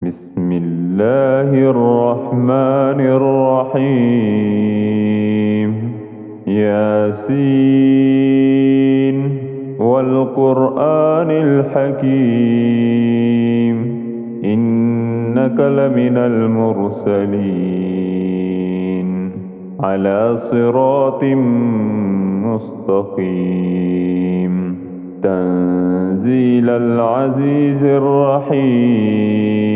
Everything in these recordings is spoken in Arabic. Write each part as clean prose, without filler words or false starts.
بسم الله الرحمن الرحيم. ياسين والقرآن الحكيم، إنك لمن المرسلين على صراط مستقيم. تنزيل العزيز الرحيم،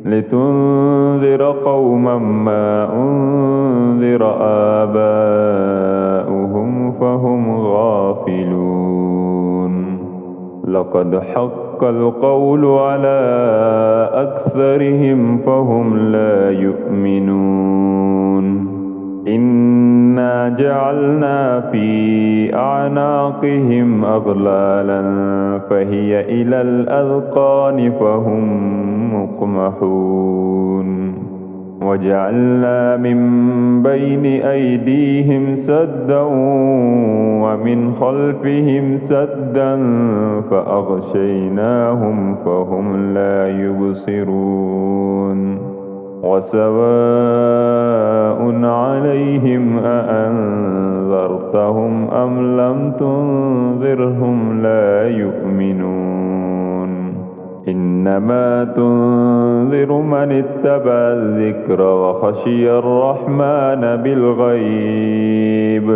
لتنذر قوما ما أنذر آباؤهم فهم غافلون. لقد حق القول على أكثرهم فهم لا يؤمنون. إنا جعلنا في أعناقهم أغلالا فهي إلى الأذقان فهم مقمحون. وجعلنا من بين أيديهم سدا ومن خلفهم سدا فأغشيناهم فهم لا يبصرون. وسواء عليهم أأنذرتهم أم لم تنذرهم لا يؤمنون. إنما تنذر من اتبع الذكر وخشي الرحمن بالغيب،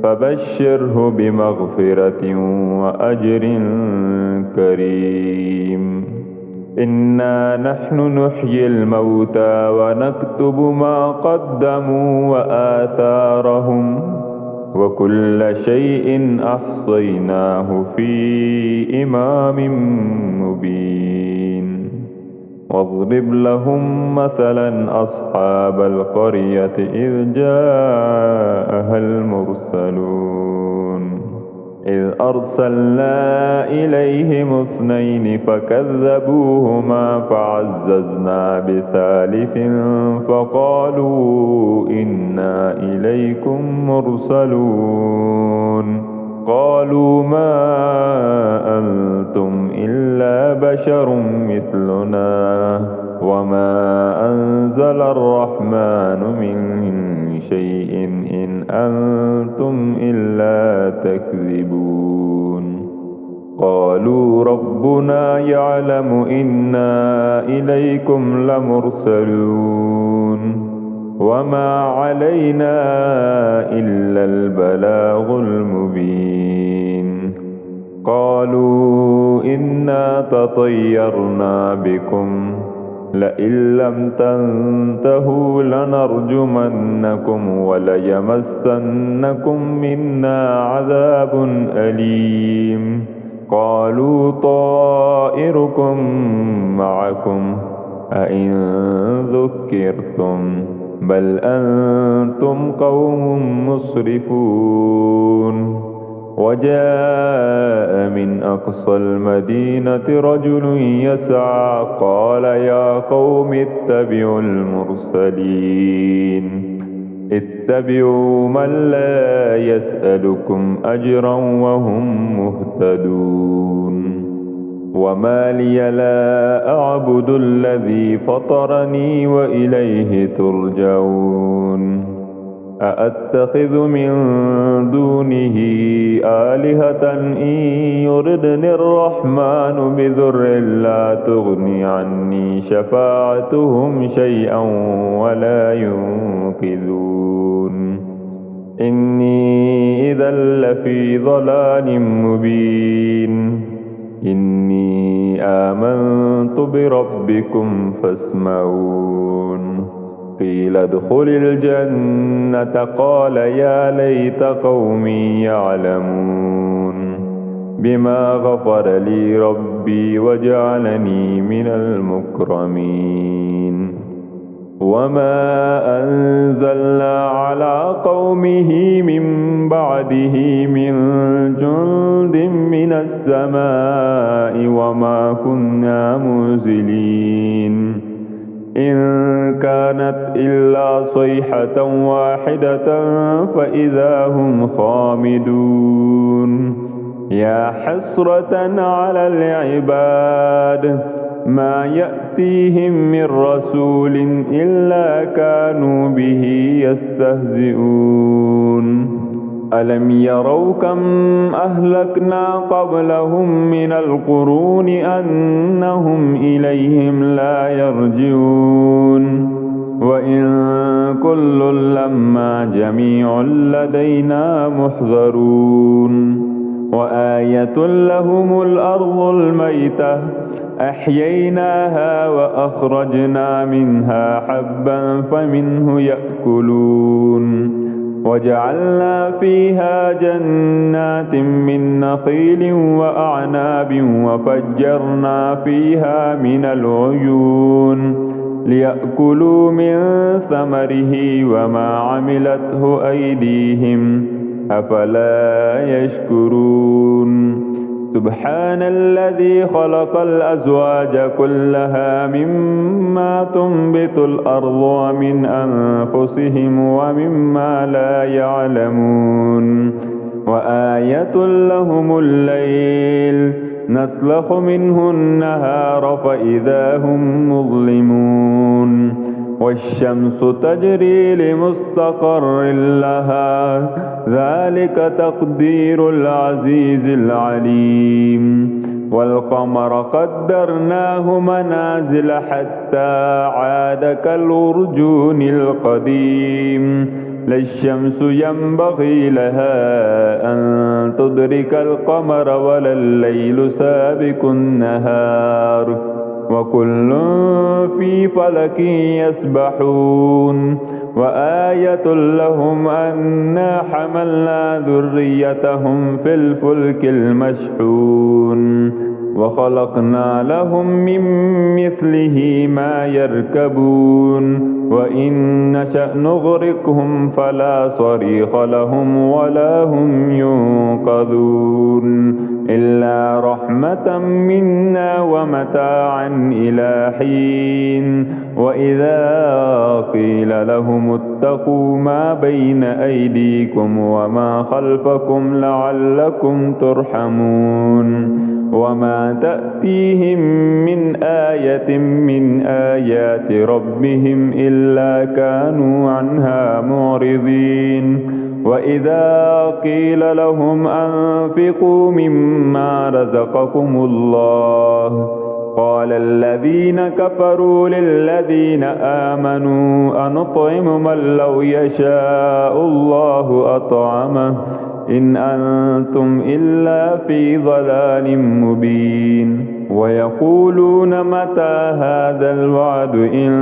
فبشره بمغفرة وأجر كريم. إنا نحن نحيي الموتى ونكتب ما قدموا وآثارهم، وكل شيء أحصيناه في إمام مبين. واضرب لهم مثلا أصحاب القرية إذ جاءها المرسلون، إذ أرسلنا إليهم اثنين فكذبوهما فعززنا بثالث فقالوا إنا إليكم مرسلون. قالوا ما أنتم إلا بشر مثلنا وما أنزل الرحمن من شيء إن أنتم إلا تكذبون. قالوا ربنا يعلم إنا إليكم لمرسلون وما علينا إلا البلاغ المبين. قالوا إنا تطيرنا بكم لئن لم تنتهوا لنرجمنكم وليمسنكم منا عذاب أليم. قالوا طائركم معكم أئن ذكرتم بل أنتم قوم مسرفون. وجاء من أقصى المدينة رجل يسعى قال يا قوم اتبعوا المرسلين، اتبعوا من لا يسألكم أجرا وهم مهتدون. وما لي لا أعبد الذي فطرني وإليه ترجعون. أأتخذ من دونه آلهة إن يردني الرحمن بضر لا تغني عني شفاعتهم شيئا ولا ينقذون. إني إذا لفي ضلال مبين. إني آمنت بربكم فاسمعون. قيل ادخل الجنة قال يا ليت قومي يعلمون بما غفر لي ربي وجعلني من المكرمين. وما أنزلنا على قومه من بعده من جند من السماء وما كنا منزلين. إن كانت إلا صيحة واحدة فإذا هم خامدون. يا حسرة على العباد ما يأتيهم من رسول إلا كانوا به يستهزئون ألم يروا كم أهلكنا قبلهم من القرون أنهم إليهم لا يرجعون وإن كل لما جميع لدينا محضرون وآية لهم الأرض الميتة أحييناها وأخرجنا منها حبا فمنه يأكلون وجعلنا فيها جنات من نخيل وأعناب وفجرنا فيها من العيون ليأكلوا من ثمره وما عملته أيديهم أفلا يشكرون سبحان الذي خلق الأزواج كلها مما تنبت الأرض ومن أنفسهم ومما لا يعلمون وآية لهم الليل نسلخ منه النهار فإذا هم مظلمون والشمس تجري لمستقر لها ذلك تقدير العزيز العليم والقمر قدرناه منازل حتى عاد كالأرجون القديم لا الشمس ينبغي لها أن تدرك القمر ولا الليل سابق النهار وكل في فلك يسبحون وآية لهم أنا حملنا ذريتهم في الفلك المشحون وخلقنا لهم من مثله ما يركبون وإن نشأ نغرقهم فلا صريخ لهم ولا هم ينقذون إلا رحمة منا ومتاعا إلى حين وإذا قيل لهم اتقوا ما بين أيديكم وما خلفكم لعلكم ترحمون وما تأتيهم من آية من آيات ربهم إلا كانوا عنها معرضين وإذا قيل لهم أنفقوا مما رزقكم الله قال الذين كفروا للذين آمنوا أنطعم من لو يشاء الله أطعمه إن أنتم إلا في ضلال مبين ويقولون متى هذا الوعد إن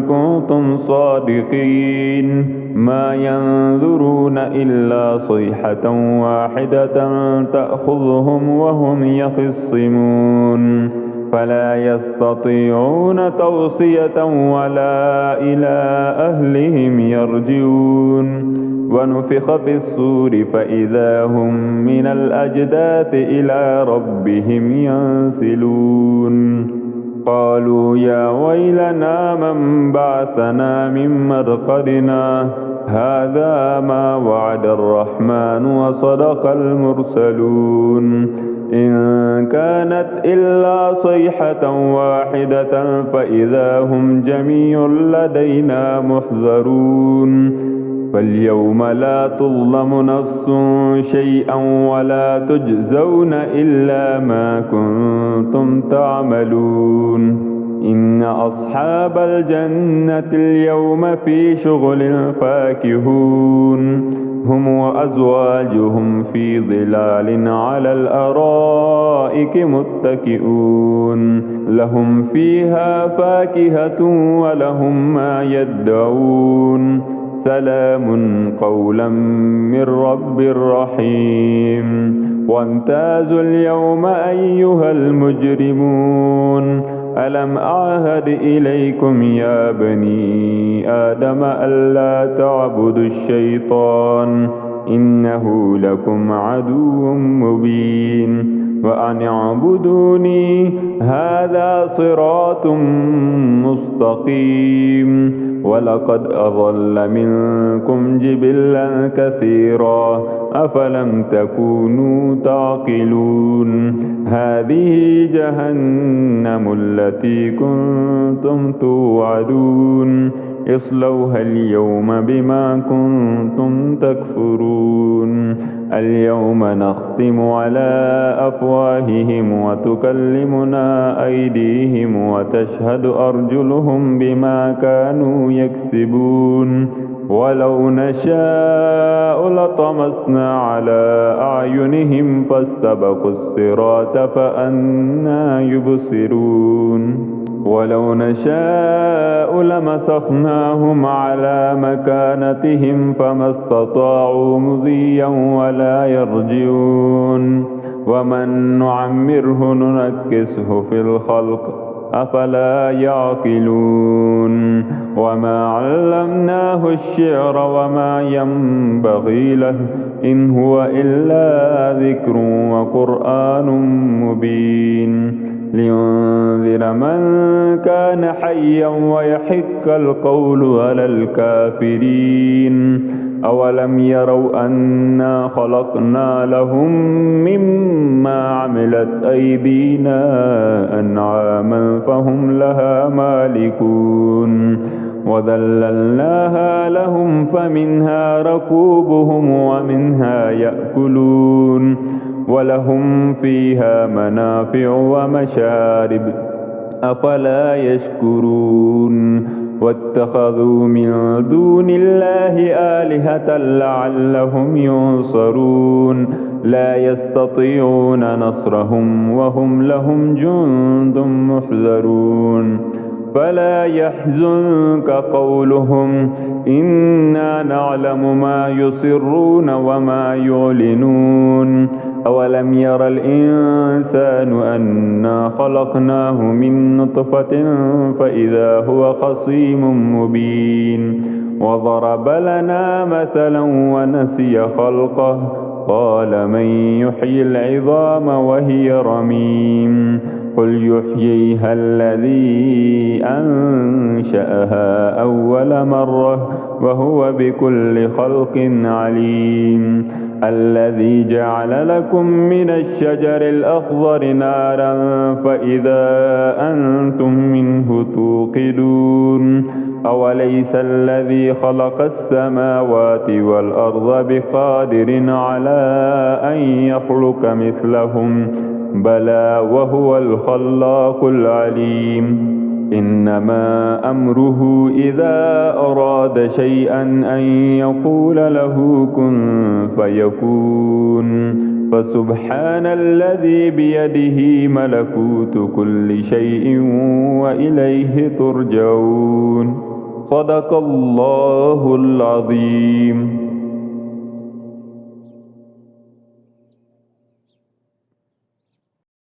كنتم صادقين ما ينظرون إلا صيحة واحدة تأخذهم وهم يخصمون فلا يستطيعون توصية ولا إلى أهلهم يرجعون ونفخ في الصور فإذا هم من الأجداث إلى ربهم ينسلون قالوا يا ويلنا من بعثنا من مرقدنا هذا ما وعد الرحمن وصدق المرسلون إن كانت إلا صيحة واحدة فإذا هم جميع لدينا محضرون فاليوم لا تظلم نفس شيئا ولا تجزون إلا ما كنتم تعملون إن أصحاب الجنة اليوم في شغل فاكهون هم وأزواجهم في ظلال على الأرائك متكئون لهم فيها فاكهة ولهم ما يدعون سلام قولا من رب رحيم وامتازوا اليوم أيها المجرمون ألم أعهد إليكم يا بني آدم ألا تعبدوا الشيطان إنه لكم عدو مبين وأن اعبدوني هذا صراط مستقيم. ولقد أضل منكم جبلا كثيرا أفلم تكونوا تعقلون. هذه جهنم التي كنتم توعدون اصلوها اليوم بما كنتم تكفرون. اليوم نختم على أفواههم وتكلمنا أيديهم وتشهد أرجلهم بما كانوا يكسبون. ولو نشاء لطمسنا على أعينهم فاستبقوا الصراط فأنى يبصرون. ولو نشاء لمسخناهم على مكانتهم فما استطاعوا مضيا ولا يرجعون. ومن نعمره ننكسه في الخلق أفلا يعقلون. وما علمناه الشعر وما ينبغي له إن هو إلا ذكر وقرآن مبين لينذر من كان حيا ويحق القول على الكافرين. أولم يروا أنا خلقنا لهم مما عملت أيدينا أنعاما فهم لها مالكون. وذللناها لهم فمنها ركوبهم ومنها يأكلون ولهم فيها منافع ومشارب أفلا يشكرون. واتخذوا من دون الله آلهة لعلهم ينصرون. لا يستطيعون نصرهم وهم لهم جند محضرون. فلا يحزنك قولهم إنا نعلم ما يسرون وما يعلنون. أولم ير الإنسان أنا خلقناه من نطفة فإذا هو خصيم مبين. وضرب لنا مثلا ونسي خلقه قال من يحيي العظام وهي رميم. قل يحييها الذي أنشأها أول مرة وهو بكل خلق عليم. الذي جعل لكم من الشجر الأخضر نارا فإذا أنتم منه توقدون. أوليس الذي خلق السماوات والأرض بقادر على أن يخلق مثلهم بلى وهو الخلاق العليم. إنما أمره إذا أراد شيئا أن يقول له كن فيكون. فسبحان الذي بيده ملكوت كل شيء وإليه ترجعون. صدق الله العظيم.